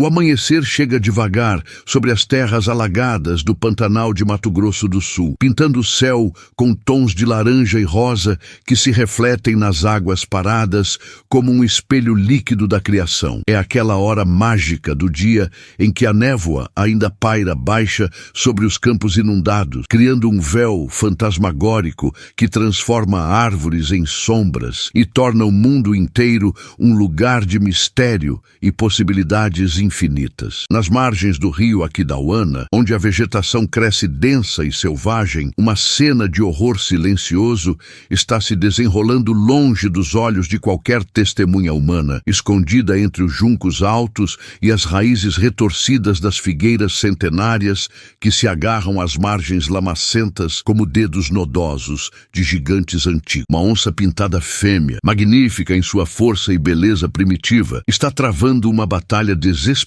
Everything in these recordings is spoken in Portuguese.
O amanhecer chega devagar sobre as terras alagadas do Pantanal de Mato Grosso do Sul, pintando o céu com tons de laranja e rosa que se refletem nas águas paradas como um espelho líquido da criação. É aquela hora mágica do dia em que a névoa ainda paira baixa sobre os campos inundados, criando um véu fantasmagórico que transforma árvores em sombras e torna o mundo inteiro um lugar de mistério e possibilidades infinitas. Nas margens do rio Aquidauana, onde a vegetação cresce densa e selvagem, uma cena de horror silencioso está se desenrolando longe dos olhos de qualquer testemunha humana, escondida entre os juncos altos e as raízes retorcidas das figueiras centenárias que se agarram às margens lamacentas como dedos nodosos de gigantes antigos. Uma onça pintada fêmea, magnífica em sua força e beleza primitiva, está travando uma batalha desesperada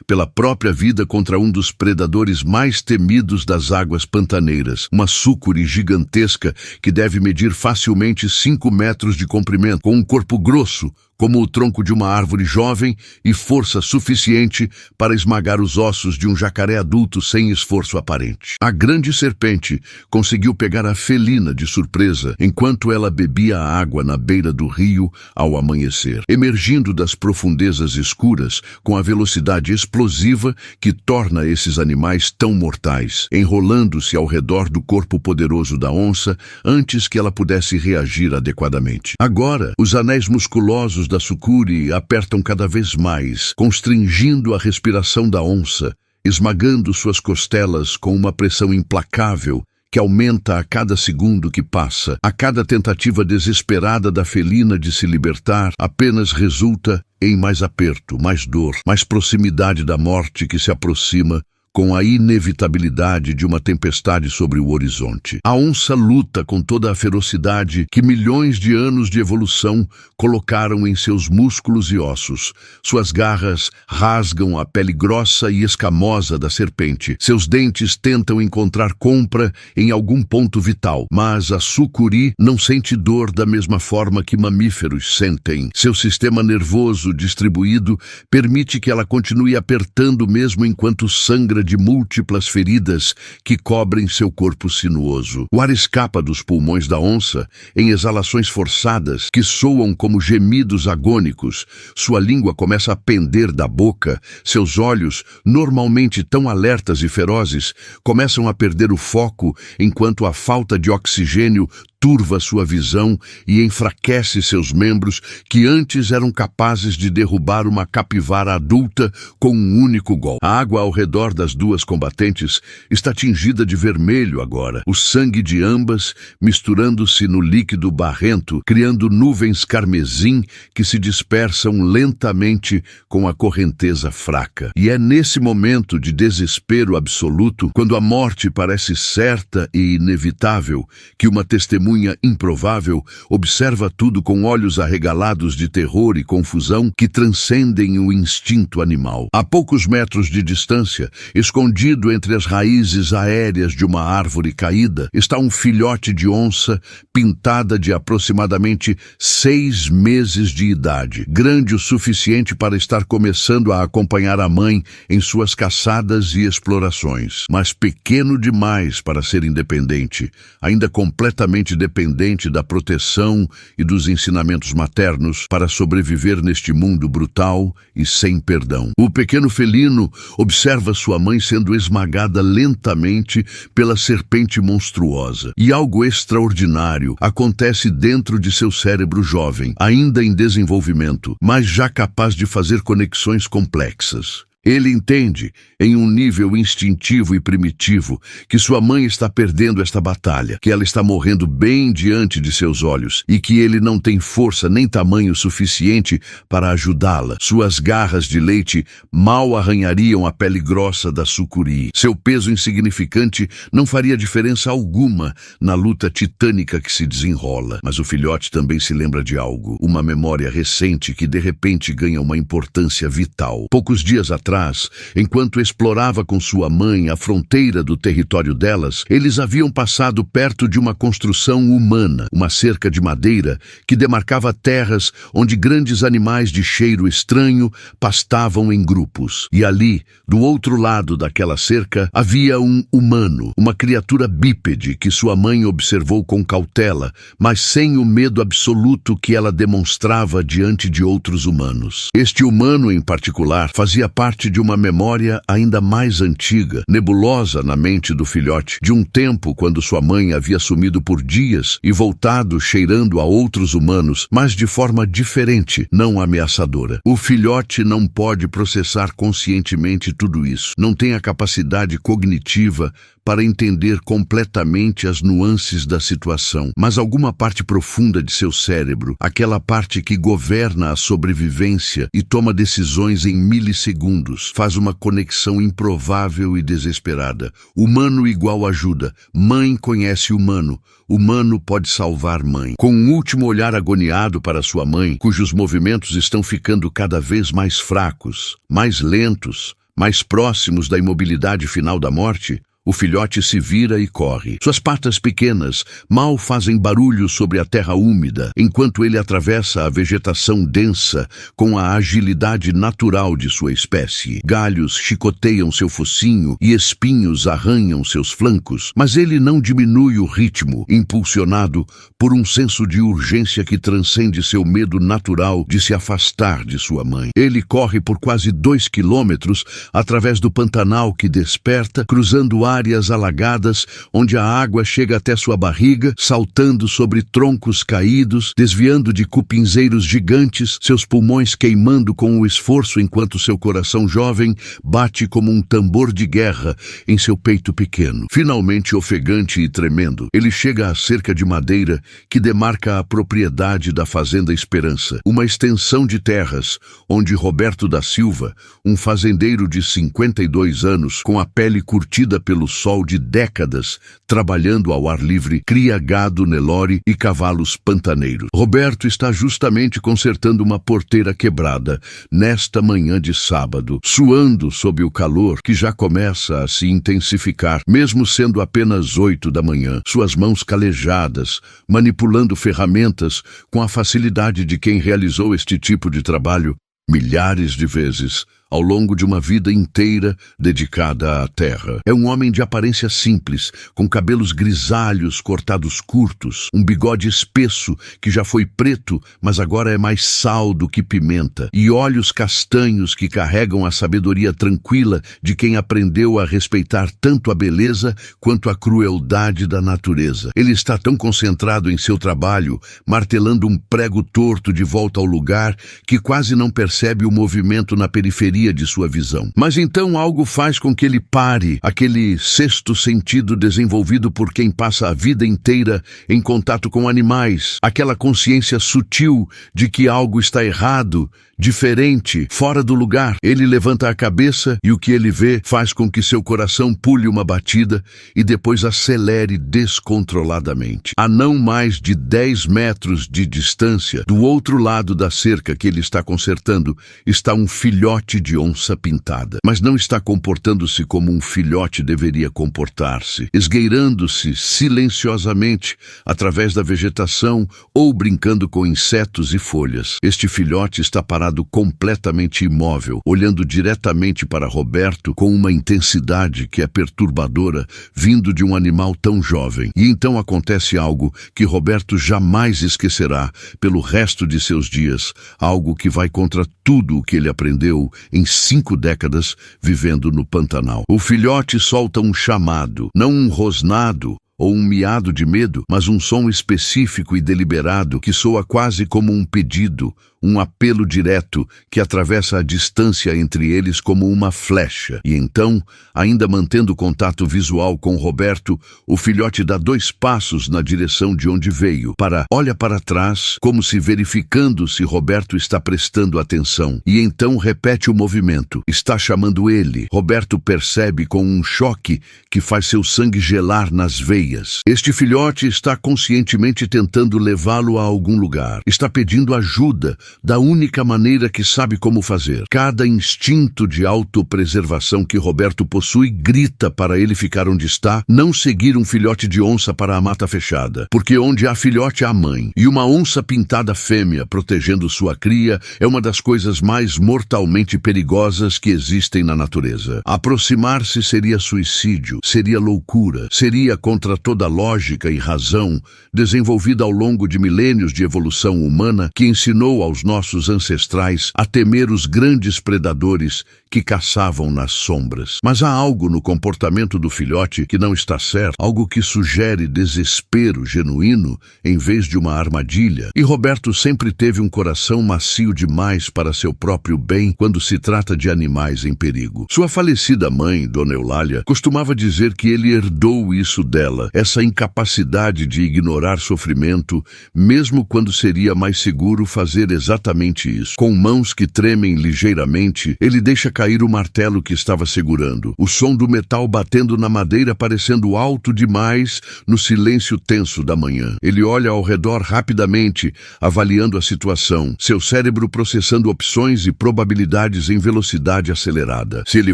pela própria vida contra um dos predadores mais temidos das águas pantaneiras, uma sucuri gigantesca que deve medir facilmente 5 metros de comprimento, com um corpo grosso, como o tronco de uma árvore jovem, e força suficiente para esmagar os ossos de um jacaré adulto sem esforço aparente. A grande serpente conseguiu pegar a felina de surpresa enquanto ela bebia a água na beira do rio ao amanhecer, emergindo das profundezas escuras com a velocidade explosiva que torna esses animais tão mortais, enrolando-se ao redor do corpo poderoso da onça antes que ela pudesse reagir adequadamente. Agora, os anéis musculosos da sucuri apertam cada vez mais, constringindo a respiração da onça, esmagando suas costelas com uma pressão implacável que aumenta a cada segundo que passa. A cada tentativa desesperada da felina de se libertar apenas resulta em mais aperto, mais dor, mais proximidade da morte que se aproxima com a inevitabilidade de uma tempestade sobre o horizonte. A onça luta com toda a ferocidade que milhões de anos de evolução colocaram em seus músculos e ossos. Suas garras rasgam a pele grossa e escamosa da serpente. Seus dentes tentam encontrar compra em algum ponto vital, mas a sucuri não sente dor da mesma forma que mamíferos sentem. Seu sistema nervoso distribuído permite que ela continue apertando mesmo enquanto sangra de múltiplas feridas que cobrem seu corpo sinuoso. O ar escapa dos pulmões da onça em exalações forçadas que soam como gemidos agônicos. Sua língua começa a pender da boca. Seus olhos, normalmente tão alertas e ferozes, começam a perder o foco enquanto a falta de oxigênio turva sua visão e enfraquece seus membros que antes eram capazes de derrubar uma capivara adulta com um único golpe. A água ao redor das duas combatentes está tingida de vermelho agora, o sangue de ambas misturando-se no líquido barrento, criando nuvens carmesim que se dispersam lentamente com a correnteza fraca. E é nesse momento de desespero absoluto, quando a morte parece certa e inevitável, que uma testemunha improvável observa tudo com olhos arregalados de terror e confusão que transcendem o instinto animal. A poucos metros de distância, escondido entre as raízes aéreas de uma árvore caída, está um filhote de onça pintada de aproximadamente 6 meses de idade, grande o suficiente para estar começando a acompanhar a mãe em suas caçadas e explorações, mas pequeno demais para ser independente, ainda completamente dependente da proteção e dos ensinamentos maternos para sobreviver neste mundo brutal e sem perdão. O pequeno felino observa sua mãe sendo esmagada lentamente pela serpente monstruosa. E algo extraordinário acontece dentro de seu cérebro jovem, ainda em desenvolvimento, mas já capaz de fazer conexões complexas. Ele entende, em um nível instintivo e primitivo, que sua mãe está perdendo esta batalha, que ela está morrendo bem diante de seus olhos e que ele não tem força nem tamanho suficiente para ajudá-la. Suas garras de leite mal arranhariam a pele grossa da sucuri. Seu peso insignificante não faria diferença alguma na luta titânica que se desenrola. Mas o filhote também se lembra de algo, uma memória recente que de repente ganha uma importância vital. Poucos dias atrás, atrás, enquanto explorava com sua mãe a fronteira do território delas, eles haviam passado perto de uma construção humana, uma cerca de madeira que demarcava terras onde grandes animais de cheiro estranho pastavam em grupos. E ali, do outro lado daquela cerca, havia um humano, uma criatura bípede que sua mãe observou com cautela, mas sem o medo absoluto que ela demonstrava diante de outros humanos. Este humano, em particular, fazia parte de uma memória ainda mais antiga, nebulosa na mente do filhote, de um tempo quando sua mãe havia sumido por dias e voltado cheirando a outros humanos, mas de forma diferente, não ameaçadora. O filhote não pode processar conscientemente tudo isso, não tem a capacidade cognitiva para entender completamente as nuances da situação, mas alguma parte profunda de seu cérebro, aquela parte que governa a sobrevivência e toma decisões em milissegundos, faz uma conexão improvável e desesperada. Humano igual ajuda, mãe conhece humano, humano pode salvar mãe. Com um último olhar agoniado para sua mãe, cujos movimentos estão ficando cada vez mais fracos, mais lentos, mais próximos da imobilidade final da morte, o filhote se vira e corre. Suas patas pequenas mal fazem barulho sobre a terra úmida, enquanto ele atravessa a vegetação densa com a agilidade natural de sua espécie. Galhos chicoteiam seu focinho e espinhos arranham seus flancos, mas ele não diminui o ritmo, impulsionado por um senso de urgência que transcende seu medo natural de se afastar de sua mãe. Ele corre por quase 2 quilômetros através do Pantanal que desperta, cruzando áreas alagadas onde a água chega até sua barriga, saltando sobre troncos caídos, desviando de cupinzeiros gigantes, seus pulmões queimando com o esforço enquanto seu coração jovem bate como um tambor de guerra em seu peito pequeno. Finalmente, ofegante e tremendo, ele chega à cerca de madeira que demarca a propriedade da Fazenda Esperança, uma extensão de terras onde Roberto da Silva, um fazendeiro de 52 anos, com a pele curtida pelo sol de décadas, trabalhando ao ar livre, cria gado Nelore e cavalos pantaneiros. Roberto está justamente consertando uma porteira quebrada nesta manhã de sábado, suando sob o calor que já começa a se intensificar, mesmo sendo apenas 8 da manhã. Suas mãos calejadas, manipulando ferramentas com a facilidade de quem realizou este tipo de trabalho milhares de vezes ao longo de uma vida inteira dedicada à terra. É um homem de aparência simples, com cabelos grisalhos cortados curtos, um bigode espesso que já foi preto, mas agora é mais sal do que pimenta, e olhos castanhos que carregam a sabedoria tranquila de quem aprendeu a respeitar tanto a beleza quanto a crueldade da natureza. Ele está tão concentrado em seu trabalho, martelando um prego torto de volta ao lugar, que quase não percebe o movimento na periferia de sua visão. Mas então algo faz com que ele pare, aquele sexto sentido desenvolvido por quem passa a vida inteira em contato com animais, aquela consciência sutil de que algo está errado, diferente, fora do lugar. Ele levanta a cabeça e o que ele vê faz com que seu coração pule uma batida e depois acelere descontroladamente. A não mais de 10 metros de distância, do outro lado da cerca que ele está consertando, está um filhote de onça pintada. Mas não está comportando-se como um filhote deveria comportar-se, esgueirando-se silenciosamente através da vegetação ou brincando com insetos e folhas. Este filhote está parado completamente imóvel, olhando diretamente para Roberto com uma intensidade que é perturbadora, vindo de um animal tão jovem. E então acontece algo que Roberto jamais esquecerá pelo resto de seus dias, algo que vai contra tudo o que ele aprendeu em 5 décadas vivendo no Pantanal. O filhote solta um chamado, não um rosnado ou um miado de medo, mas um som específico e deliberado que soa quase como um pedido, um apelo direto que atravessa a distância entre eles como uma flecha. E então, ainda mantendo contato visual com Roberto, o filhote dá 2 passos na direção de onde veio, olha para trás, como se verificando se Roberto está prestando atenção, e então repete o movimento. Está chamando ele. Roberto percebe com um choque que faz seu sangue gelar nas veias, cheias. Este filhote está conscientemente tentando levá-lo a algum lugar. Está pedindo ajuda da única maneira que sabe como fazer. Cada instinto de autopreservação que Roberto possui grita para ele ficar onde está, não seguir um filhote de onça para a mata fechada. Porque onde há filhote há mãe. E uma onça pintada fêmea protegendo sua cria é uma das coisas mais mortalmente perigosas que existem na natureza. Aproximar-se seria suicídio, seria loucura, seria contra toda lógica e razão desenvolvida ao longo de milênios de evolução humana que ensinou aos nossos ancestrais a temer os grandes predadores que caçavam nas sombras. Mas há algo no comportamento do filhote que não está certo, algo que sugere desespero genuíno em vez de uma armadilha. E Roberto sempre teve um coração macio demais para seu próprio bem quando se trata de animais em perigo. Sua falecida mãe, Dona Eulália, costumava dizer que ele herdou isso dela, essa incapacidade de ignorar sofrimento, mesmo quando seria mais seguro fazer exatamente isso. Com mãos que tremem ligeiramente, ele deixa cair o martelo que estava segurando, o som do metal batendo na madeira parecendo alto demais no silêncio tenso da manhã. Ele olha ao redor rapidamente, avaliando a situação, seu cérebro processando opções e probabilidades em velocidade acelerada. Se ele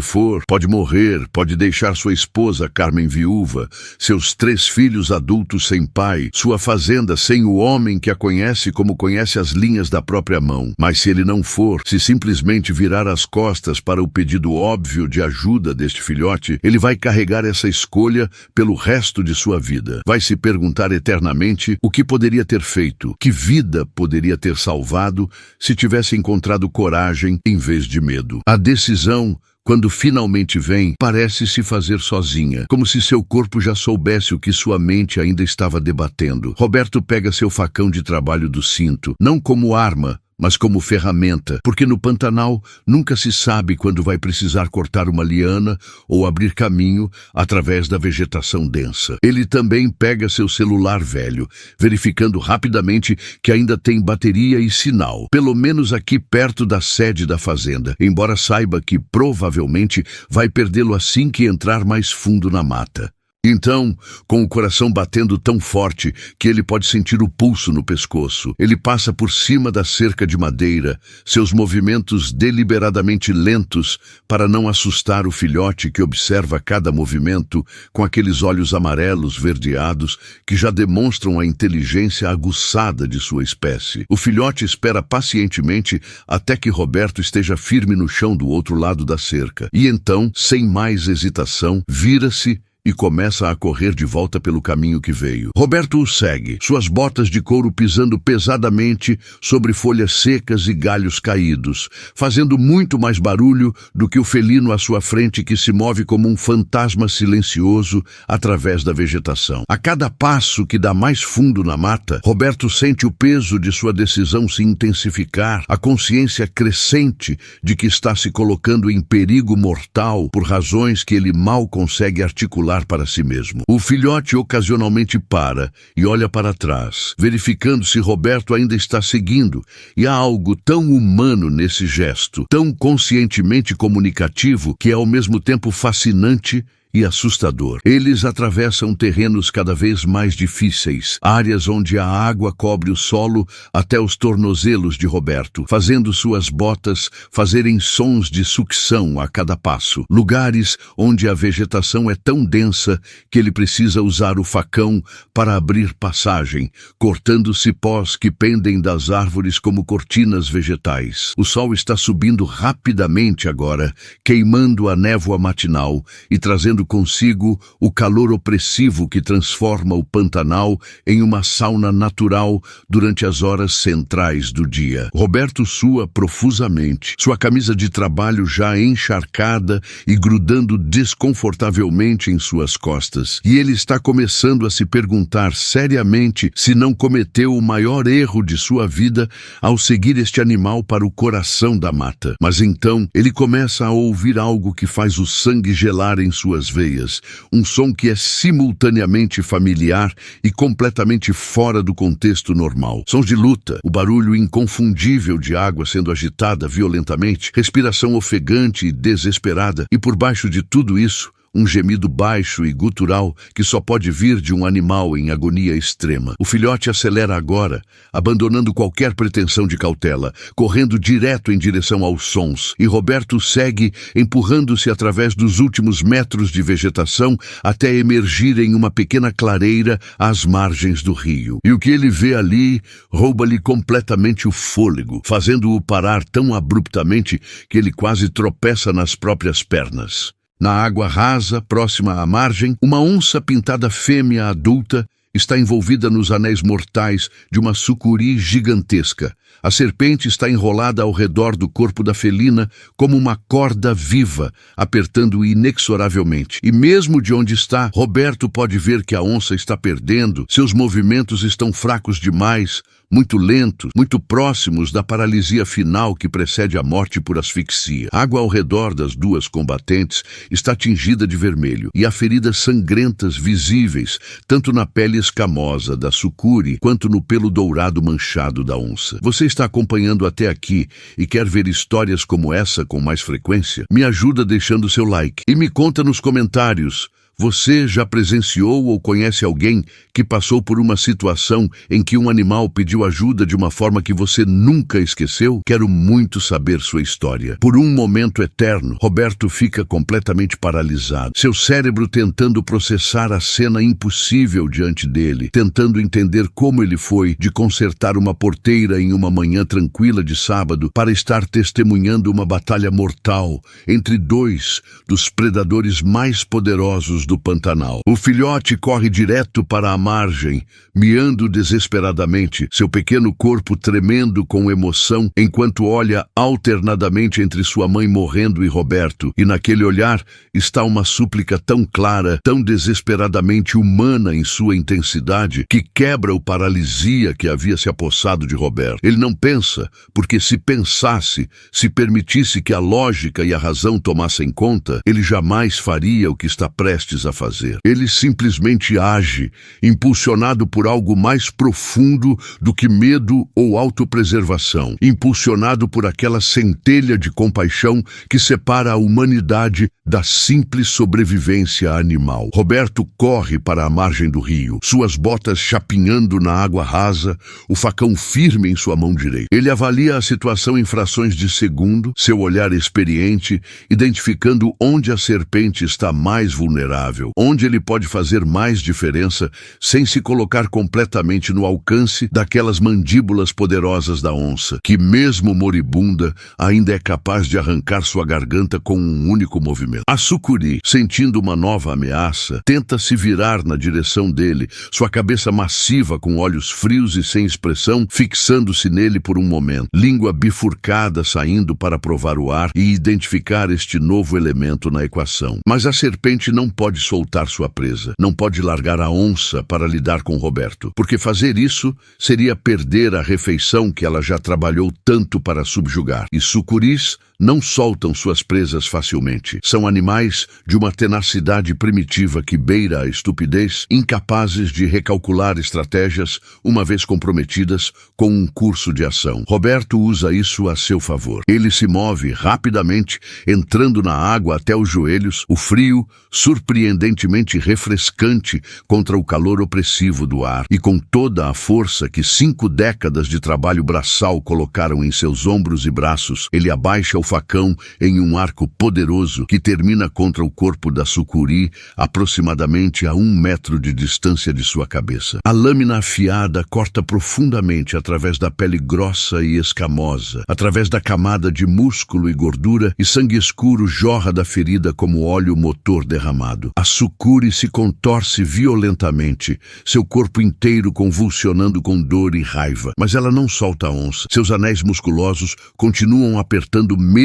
for, pode morrer, pode deixar sua esposa Carmen viúva, seus 3 filhos adultos sem pai, sua fazenda sem o homem que a conhece como conhece as linhas da própria mão. Mas se ele não for, se simplesmente virar as costas para o pedido óbvio de ajuda deste filhote, ele vai carregar essa escolha pelo resto de sua vida. Vai se perguntar eternamente o que poderia ter feito, que vida poderia ter salvado se tivesse encontrado coragem em vez de medo. A decisão, quando finalmente vem, parece se fazer sozinha, como se seu corpo já soubesse o que sua mente ainda estava debatendo. Roberto pega seu facão de trabalho do cinto, não como arma, mas como ferramenta, porque no Pantanal nunca se sabe quando vai precisar cortar uma liana ou abrir caminho através da vegetação densa. Ele também pega seu celular velho, verificando rapidamente que ainda tem bateria e sinal, pelo menos aqui perto da sede da fazenda, embora saiba que provavelmente vai perdê-lo assim que entrar mais fundo na mata. Então, com o coração batendo tão forte que ele pode sentir o pulso no pescoço, ele passa por cima da cerca de madeira, seus movimentos deliberadamente lentos para não assustar o filhote que observa cada movimento com aqueles olhos amarelos verdeados que já demonstram a inteligência aguçada de sua espécie. O filhote espera pacientemente até que Roberto esteja firme no chão do outro lado da cerca. E então, sem mais hesitação, vira-se e começa a correr de volta pelo caminho que veio. Roberto o segue, suas botas de couro pisando pesadamente sobre folhas secas e galhos caídos, fazendo muito mais barulho do que o felino à sua frente que se move como um fantasma silencioso através da vegetação. A cada passo que dá mais fundo na mata, Roberto sente o peso de sua decisão se intensificar, a consciência crescente de que está se colocando em perigo mortal por razões que ele mal consegue articular para si mesmo. O filhote ocasionalmente para e olha para trás, verificando se Roberto ainda está seguindo, e há algo tão humano nesse gesto, tão conscientemente comunicativo, que é ao mesmo tempo fascinante e assustador. Eles atravessam terrenos cada vez mais difíceis, áreas onde a água cobre o solo até os tornozelos de Roberto, fazendo suas botas fazerem sons de sucção a cada passo. Lugares onde a vegetação é tão densa que ele precisa usar o facão para abrir passagem, cortando cipós que pendem das árvores como cortinas vegetais. O sol está subindo rapidamente agora, queimando a névoa matinal e trazendo consigo o calor opressivo que transforma o Pantanal em uma sauna natural durante as horas centrais do dia. Roberto sua profusamente, sua camisa de trabalho já encharcada e grudando desconfortavelmente em suas costas. E ele está começando a se perguntar seriamente se não cometeu o maior erro de sua vida ao seguir este animal para o coração da mata. Mas então ele começa a ouvir algo que faz o sangue gelar em suas veias, um som que é simultaneamente familiar e completamente fora do contexto normal. Sons de luta, o barulho inconfundível de água sendo agitada violentamente, respiração ofegante e desesperada, e por baixo de tudo isso, um gemido baixo e gutural que só pode vir de um animal em agonia extrema. O filhote acelera agora, abandonando qualquer pretensão de cautela, correndo direto em direção aos sons, e Roberto segue empurrando-se através dos últimos metros de vegetação até emergir em uma pequena clareira às margens do rio. E o que ele vê ali rouba-lhe completamente o fôlego, fazendo-o parar tão abruptamente que ele quase tropeça nas próprias pernas. Na água rasa, próxima à margem, uma onça pintada fêmea adulta está envolvida nos anéis mortais de uma sucuri gigantesca. A serpente está enrolada ao redor do corpo da felina como uma corda viva, apertando-o inexoravelmente. E mesmo de onde está, Roberto pode ver que a onça está perdendo, seus movimentos estão fracos demais, muito lentos, muito próximos da paralisia final que precede a morte por asfixia. A água ao redor das duas combatentes está tingida de vermelho, e há feridas sangrentas visíveis, tanto na pele escamosa da sucuri, quanto no pelo dourado manchado da onça. Você está acompanhando até aqui e quer ver histórias como essa com mais frequência? Me ajuda deixando seu like e me conta nos comentários. Você já presenciou ou conhece alguém que passou por uma situação em que um animal pediu ajuda de uma forma que você nunca esqueceu? Quero muito saber sua história. Por um momento eterno, Roberto fica completamente paralisado, seu cérebro tentando processar a cena impossível diante dele, tentando entender como ele foi de consertar uma porteira em uma manhã tranquila de sábado para estar testemunhando uma batalha mortal entre dois dos predadores mais poderosos do Pantanal. O filhote corre direto para a margem, miando desesperadamente, seu pequeno corpo tremendo com emoção, enquanto olha alternadamente entre sua mãe morrendo e Roberto. E naquele olhar está uma súplica tão clara, tão desesperadamente humana em sua intensidade, que quebra o paralisia que havia se apossado de Roberto. Ele não pensa, porque se pensasse, se permitisse que a lógica e a razão tomassem conta, ele jamais faria o que está prestes a fazer. Ele simplesmente age, impulsionado por algo mais profundo do que medo ou autopreservação, impulsionado por aquela centelha de compaixão que separa a humanidade da simples sobrevivência animal. Roberto corre para a margem do rio, suas botas chapinhando na água rasa, o facão firme em sua mão direita. Ele avalia a situação em frações de segundo, seu olhar experiente, identificando onde a serpente está mais vulnerável, onde ele pode fazer mais diferença sem se colocar completamente no alcance daquelas mandíbulas poderosas da onça, que mesmo moribunda ainda é capaz de arrancar sua garganta com um único movimento. A sucuri, sentindo uma nova ameaça, tenta se virar na direção dele, sua cabeça massiva com olhos frios e sem expressão, fixando-se nele por um momento, língua bifurcada saindo para provar o ar e identificar este novo elemento na equação. Mas a serpente não pode soltar sua presa, não pode largar a onça para lidar com Roberto, porque fazer isso seria perder a refeição que ela já trabalhou tanto para subjugar. E sucuris não soltam suas presas facilmente. São animais de uma tenacidade primitiva que beira a estupidez, incapazes de recalcular estratégias uma vez comprometidas com um curso de ação. Roberto usa isso a seu favor. Ele se move rapidamente, entrando na água até os joelhos, o frio surpreendentemente refrescante contra o calor opressivo do ar, e com toda a força que 5 décadas de trabalho braçal colocaram em seus ombros e braços, ele abaixa o facão em um arco poderoso que termina contra o corpo da sucuri, aproximadamente a 1 metro de distância de sua cabeça. A lâmina afiada corta profundamente através da pele grossa e escamosa, através da camada de músculo e gordura, e sangue escuro jorra da ferida como óleo motor derramado. A sucuri se contorce violentamente, seu corpo inteiro convulsionando com dor e raiva. Mas ela não solta a onça. Seus anéis musculosos continuam apertando mesmo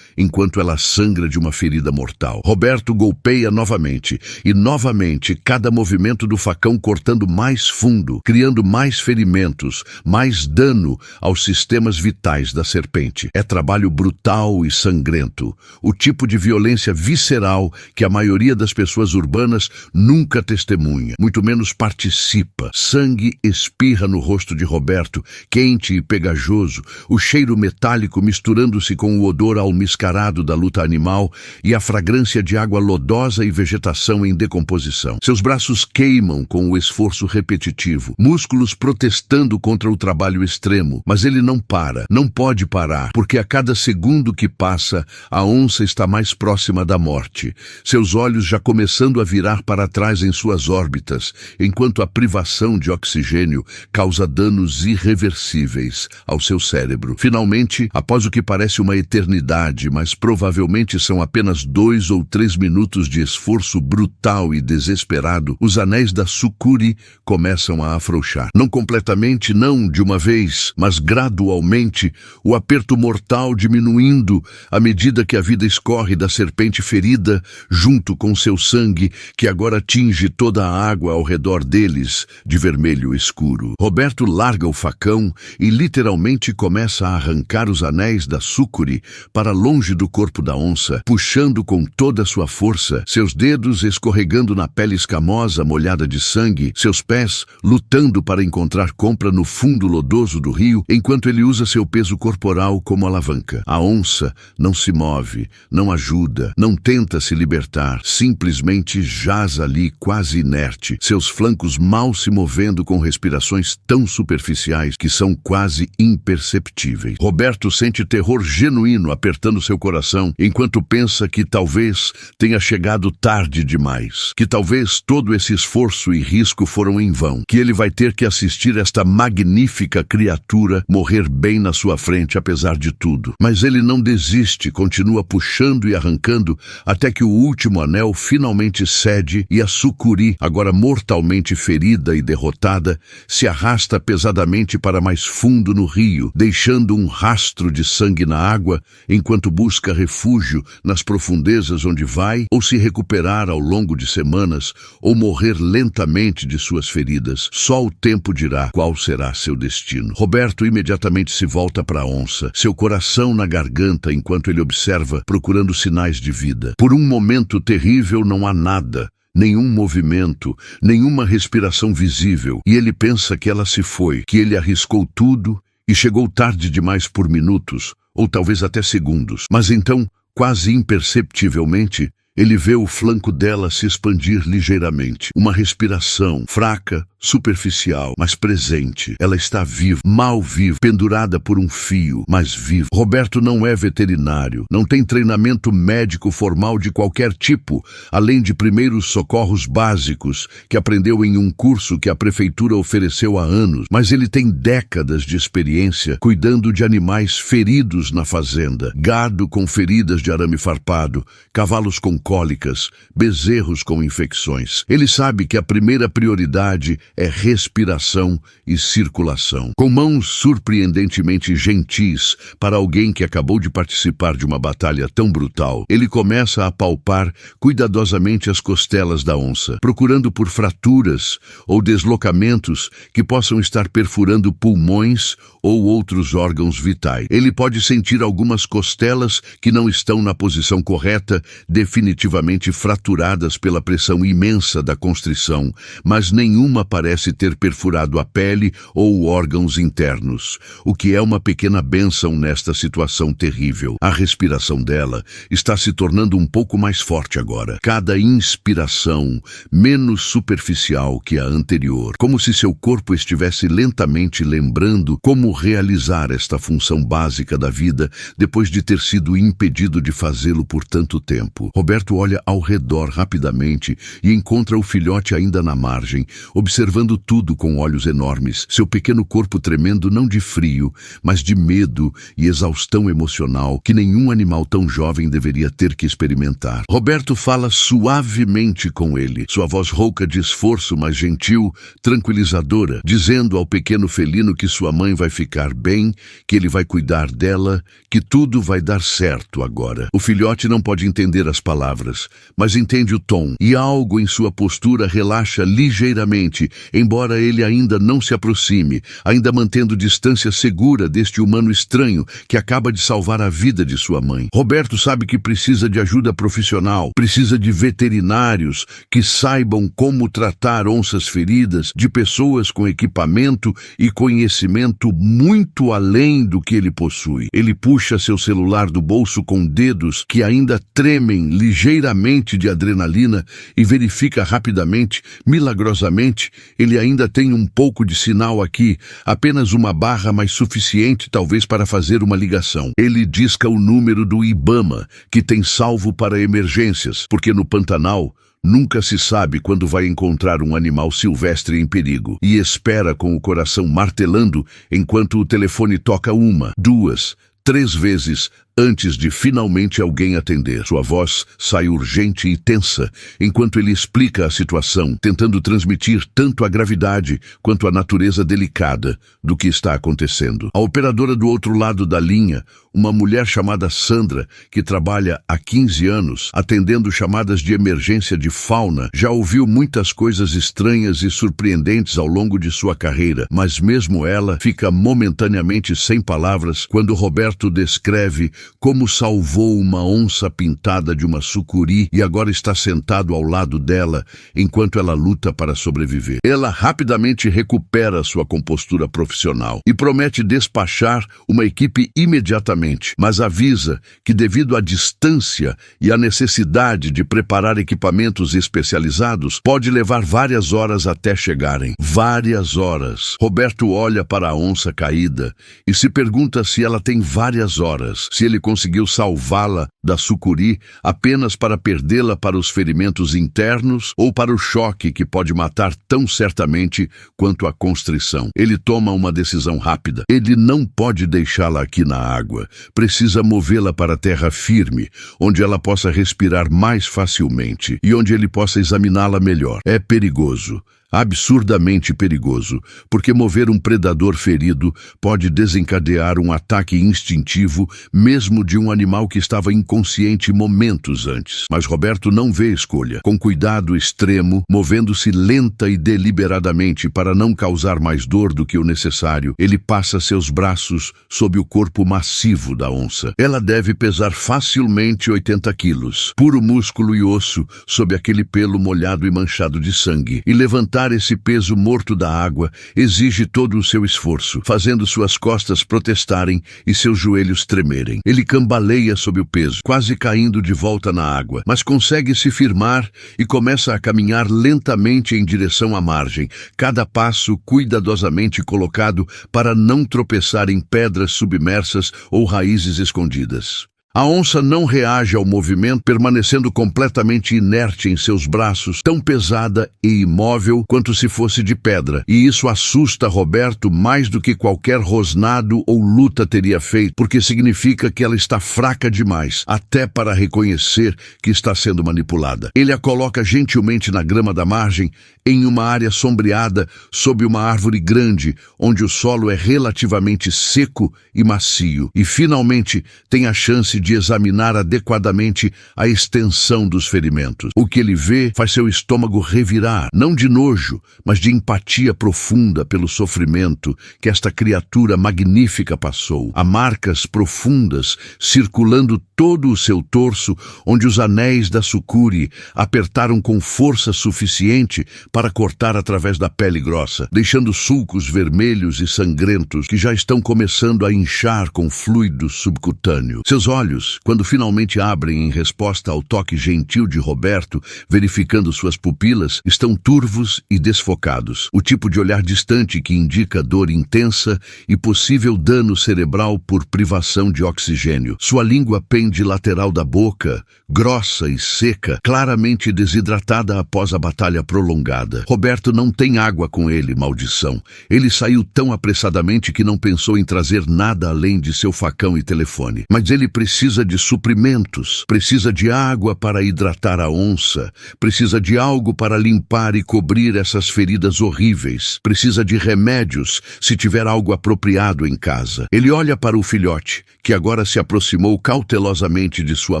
enquanto ela sangra de uma ferida mortal. Roberto golpeia novamente, e novamente cada movimento do facão cortando mais fundo, criando mais ferimentos, mais dano aos sistemas vitais da serpente. É trabalho brutal e sangrento, o tipo de violência visceral que a maioria das pessoas urbanas nunca testemunha, muito menos participa. Sangue espirra no rosto de Roberto, quente e pegajoso, o cheiro metálico misturando-se com o odor almiscarado da luta animal e a fragrância de água lodosa e vegetação em decomposição. Seus braços queimam com o esforço repetitivo, músculos protestando contra o trabalho extremo, mas ele não para, não pode parar, porque a cada segundo que passa, a onça está mais próxima da morte, seus olhos já começando a virar para trás em suas órbitas, enquanto a privação de oxigênio causa danos irreversíveis ao seu cérebro. Finalmente, após o que parece uma eternidade, mas provavelmente são apenas 2 ou 3 minutos de esforço brutal e desesperado, os anéis da sucuri começam a afrouxar. Não completamente, não de uma vez, mas gradualmente, o aperto mortal diminuindo à medida que a vida escorre da serpente ferida junto com seu sangue, que agora tinge toda a água ao redor deles de vermelho escuro. Roberto larga o facão e literalmente começa a arrancar os anéis da sucuri para longe do corpo da onça, puxando com toda a sua força, seus dedos escorregando na pele escamosa molhada de sangue, seus pés lutando para encontrar compra no fundo lodoso do rio, enquanto ele usa seu peso corporal como alavanca. A onça não se move, não ajuda, não tenta se libertar, simplesmente jaz ali quase inerte, seus flancos mal se movendo com respirações tão superficiais que são quase imperceptíveis. Roberto sente terror genuíno apertando seu coração, enquanto pensa que talvez tenha chegado tarde demais, que talvez todo esse esforço e risco foram em vão, que ele vai ter que assistir esta magnífica criatura morrer bem na sua frente apesar de tudo. Mas ele não desiste, continua puxando e arrancando até que o último anel finalmente cede e a sucuri, agora mortalmente ferida e derrotada, se arrasta pesadamente para mais fundo no rio, deixando um rastro de sangue na água enquanto busca refúgio nas profundezas onde vai ou se recuperar ao longo de semanas ou morrer lentamente de suas feridas. Só o tempo dirá qual será seu destino. Roberto imediatamente se volta para a onça, seu coração na garganta enquanto ele observa, procurando sinais de vida. Por um momento terrível não há nada, nenhum movimento, nenhuma respiração visível, e ele pensa que ela se foi, que ele arriscou tudo e chegou tarde demais por minutos, ou talvez até segundos. Mas então, quase imperceptivelmente, ele vê o flanco dela se expandir ligeiramente. Uma respiração fraca, superficial, mas presente. Ela está viva, mal viva, pendurada por um fio, mas viva. Roberto não é veterinário, não tem treinamento médico formal de qualquer tipo, além de primeiros socorros básicos que aprendeu em um curso que a prefeitura ofereceu há anos, mas ele tem décadas de experiência cuidando de animais feridos na fazenda, gado com feridas de arame farpado, cavalos com cólicas, bezerros com infecções. Ele sabe que a primeira prioridade é respiração e circulação. Com mãos surpreendentemente gentis para alguém que acabou de participar de uma batalha tão brutal, ele começa a palpar cuidadosamente as costelas da onça, procurando por fraturas ou deslocamentos que possam estar perfurando pulmões ou outros órgãos vitais. Ele pode sentir algumas costelas que não estão na posição correta, definitivamente fraturadas pela pressão imensa da constrição, mas nenhuma parece ter perfurado a pele ou órgãos internos, o que é uma pequena bênção nesta situação terrível. A respiração dela está se tornando um pouco mais forte agora, cada inspiração menos superficial que a anterior, como se seu corpo estivesse lentamente lembrando como realizar esta função básica da vida depois de ter sido impedido de fazê-lo por tanto tempo. Roberto olha ao redor rapidamente e encontra o filhote ainda na margem, observando tudo com olhos enormes, seu pequeno corpo tremendo não de frio, mas de medo e exaustão emocional que nenhum animal tão jovem deveria ter que experimentar. Roberto fala suavemente com ele, sua voz rouca de esforço, mas gentil, tranquilizadora, dizendo ao pequeno felino que sua mãe vai ficar bem, que ele vai cuidar dela, que tudo vai dar certo agora. O filhote não pode entender as palavras palavras, mas entende o tom, e algo em sua postura relaxa ligeiramente, embora ele ainda não se aproxime, ainda mantendo distância segura deste humano estranho que acaba de salvar a vida de sua mãe. Roberto sabe que precisa de ajuda profissional, precisa de veterinários que saibam como tratar onças feridas, de pessoas com equipamento e conhecimento muito além do que ele possui. Ele puxa seu celular do bolso com dedos que ainda tremem ligeiramente de adrenalina e verifica rapidamente, milagrosamente, ele ainda tem um pouco de sinal aqui, apenas uma barra mais suficiente talvez para fazer uma ligação. Ele disca o número do IBAMA, que tem salvo para emergências, porque no Pantanal nunca se sabe quando vai encontrar um animal silvestre em perigo, e espera com o coração martelando enquanto o telefone toca 1, 2, 3 vezes antes de finalmente alguém atender. Sua voz sai urgente e tensa enquanto ele explica a situação, tentando transmitir tanto a gravidade quanto a natureza delicada do que está acontecendo. A operadora do outro lado da linha, uma mulher chamada Sandra, que trabalha há 15 anos atendendo chamadas de emergência de fauna, já ouviu muitas coisas estranhas e surpreendentes ao longo de sua carreira, mas mesmo ela fica momentaneamente sem palavras quando Roberto descreve como salvou uma onça pintada de uma sucuri e agora está sentado ao lado dela enquanto ela luta para sobreviver. Ela rapidamente recupera sua compostura profissional e promete despachar uma equipe imediatamente, mas avisa que devido à distância e à necessidade de preparar equipamentos especializados, pode levar várias horas até chegarem. Várias horas. Roberto olha para a onça caída e se pergunta se ela tem várias horas, se ele conseguiu salvá-la da sucuri apenas para perdê-la para os ferimentos internos ou para o choque que pode matar tão certamente quanto a constrição. Ele toma uma decisão rápida. Ele não pode deixá-la aqui na água. Precisa movê-la para a terra firme, onde ela possa respirar mais facilmente e onde ele possa examiná-la melhor. É perigoso. Absurdamente perigoso, porque mover um predador ferido pode desencadear um ataque instintivo, mesmo de um animal que estava inconsciente momentos antes. Mas Roberto não vê escolha. Com cuidado extremo, movendo-se lenta e deliberadamente para não causar mais dor do que o necessário, ele passa seus braços sob o corpo massivo da onça. Ela deve pesar facilmente 80 quilos, puro músculo e osso sob aquele pelo molhado e manchado de sangue, e levantar esse peso morto da água exige todo o seu esforço, fazendo suas costas protestarem e seus joelhos tremerem. Ele cambaleia sob o peso, quase caindo de volta na água, mas consegue se firmar e começa a caminhar lentamente em direção à margem, cada passo cuidadosamente colocado para não tropeçar em pedras submersas ou raízes escondidas. A onça não reage ao movimento, permanecendo completamente inerte em seus braços, tão pesada e imóvel quanto se fosse de pedra. E isso assusta Roberto mais do que qualquer rosnado ou luta teria feito, porque significa que ela está fraca demais, até para reconhecer que está sendo manipulada. Ele a coloca gentilmente na grama da margem, em uma área sombreada, sob uma árvore grande, onde o solo é relativamente seco e macio, e finalmente tem a chance de examinar adequadamente a extensão dos ferimentos. O que ele vê faz seu estômago revirar, não de nojo, mas de empatia profunda pelo sofrimento que esta criatura magnífica passou. Há marcas profundas circulando todo o seu torso, onde os anéis da sucuri apertaram com força suficiente para cortar através da pele grossa, deixando sulcos vermelhos e sangrentos que já estão começando a inchar com fluido subcutâneo. Seus olhos, quando finalmente abrem em resposta ao toque gentil de Roberto, verificando suas pupilas, estão turvos e desfocados, o tipo de olhar distante que indica dor intensa e possível dano cerebral por privação de oxigênio. Sua língua pende lateral da boca, grossa e seca, claramente desidratada após a batalha prolongada. Roberto não tem água com ele, maldição. Ele saiu tão apressadamente que não pensou em trazer nada além de seu facão e telefone. Mas ele precisa precisa de suprimentos, precisa de água para hidratar a onça, precisa de algo para limpar e cobrir essas feridas horríveis, precisa de remédios se tiver algo apropriado em casa. Ele olha para o filhote, que agora se aproximou cautelosamente de sua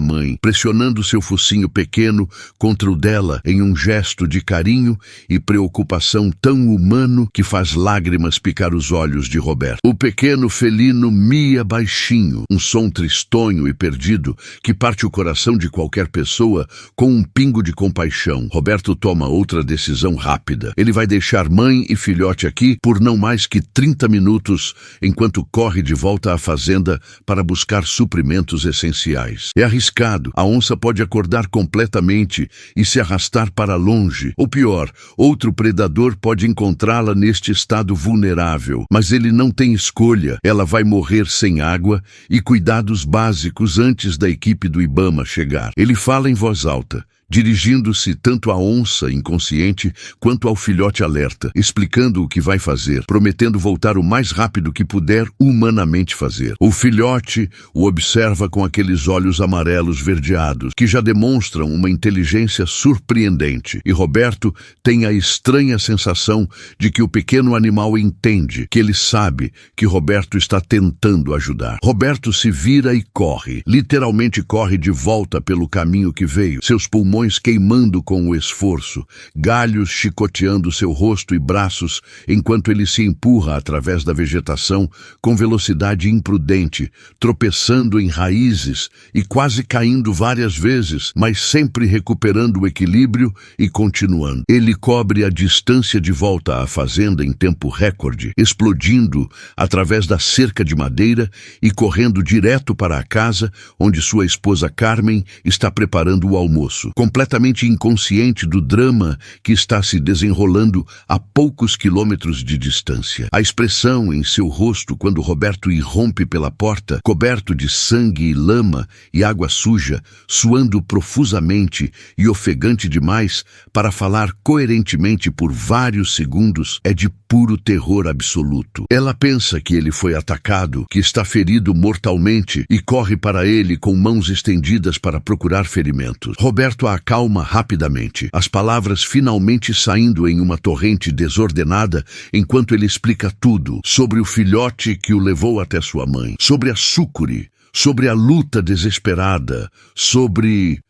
mãe, pressionando seu focinho pequeno contra o dela em um gesto de carinho e preocupação tão humano que faz lágrimas picar os olhos de Roberto. O pequeno felino mia baixinho, um som tristonho e perdido que parte o coração de qualquer pessoa com um pingo de compaixão. Roberto toma outra decisão rápida. Ele vai deixar mãe e filhote aqui por não mais que 30 minutos, enquanto corre de volta à fazenda para buscar suprimentos essenciais. É arriscado. A onça pode acordar completamente e se arrastar para longe. Ou pior, outro predador pode encontrá-la neste estado vulnerável. Mas ele não tem escolha. Ela vai morrer sem água e cuidados básicos antes da equipe do Ibama chegar. Ele fala em voz alta, dirigindo-se tanto à onça inconsciente quanto ao filhote alerta, explicando o que vai fazer, prometendo voltar o mais rápido que puder humanamente fazer. O filhote o observa com aqueles olhos amarelos verdeados, que já demonstram uma inteligência surpreendente, e Roberto tem a estranha sensação de que o pequeno animal entende, que ele sabe que Roberto está tentando ajudar. Roberto se vira e corre, literalmente corre de volta pelo caminho que veio, seus pulmões queimando com o esforço, galhos chicoteando seu rosto e braços enquanto ele se empurra através da vegetação com velocidade imprudente, tropeçando em raízes e quase caindo várias vezes, mas sempre recuperando o equilíbrio e continuando. Ele cobre a distância de volta à fazenda em tempo recorde, explodindo através da cerca de madeira e correndo direto para a casa onde sua esposa Carmen está preparando o almoço, completamente inconsciente do drama que está se desenrolando a poucos quilômetros de distância. A expressão em seu rosto quando Roberto irrompe pela porta, coberto de sangue e lama e água suja, suando profusamente e ofegante demais para falar coerentemente por vários segundos, é de puro terror absoluto. Ela pensa que ele foi atacado, que está ferido mortalmente e corre para ele com mãos estendidas para procurar ferimentos. Roberto a acalma rapidamente, as palavras finalmente saindo em uma torrente desordenada enquanto ele explica tudo sobre o filhote que o levou até sua mãe, sobre a sucuri, sobre a luta desesperada, sobre